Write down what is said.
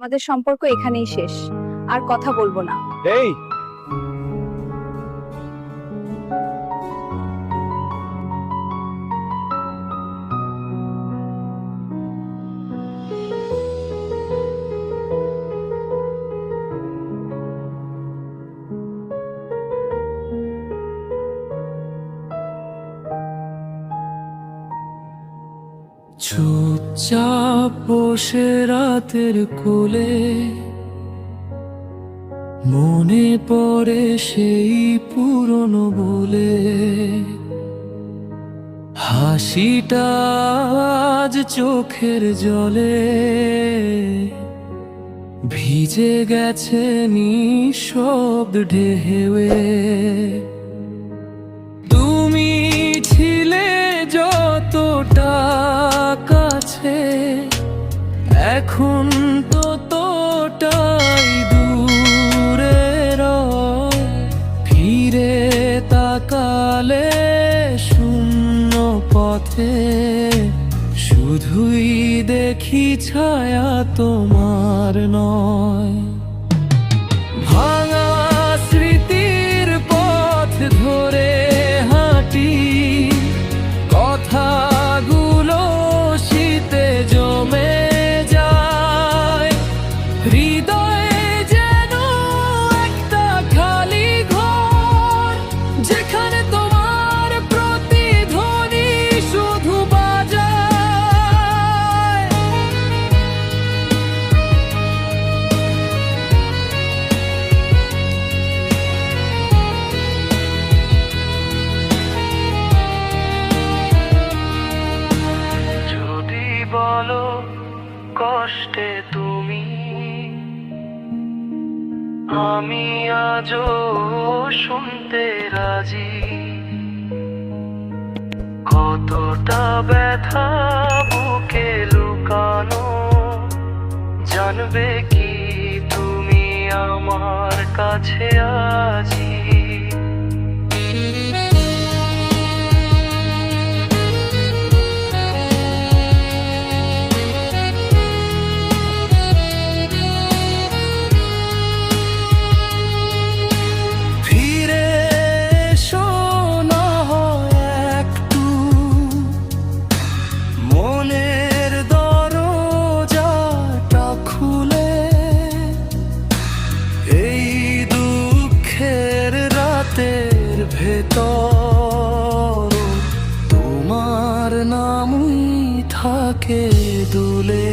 আমাদের সম্পর্ক এখানেই শেষ, আর কথা বলবো না। এই চুপচাপ বসে রাতের কোলে মনে পড়ে সেই পুরনো বলে হাসিটা আজ চোখের জলে ভিজে গেছে নিঃশব্দ ঢেউয়ে। তুমি ছিলে যতটা কাছে, এখন ততটাই দূরে রয়। ফিরে তাকালে শূন্য পথে শুধুই দেখি ছায়া তোমার নয়। ভাঙা স্মৃতির পথ ধরে হাঁটি, কথাগুলো শীতে জমে যায়। হৃদয়ে যেন একটা খালি ঘর, যেখানে তোমার প্রতিধ্বনি শুধু বাজায়। যদি বলো কষ্টে তুমি, আমি আজও শুনতে রাজি। কতটা ব্যথা বুকে লুকানো, জানবে কি তুমি আমার কাছে আছি। ফিরে এসো না হয় একটু, মনের দরজাটা খুলে। এই দুঃখের রাতের ভেতর তোমার নামই থাকে দুলে।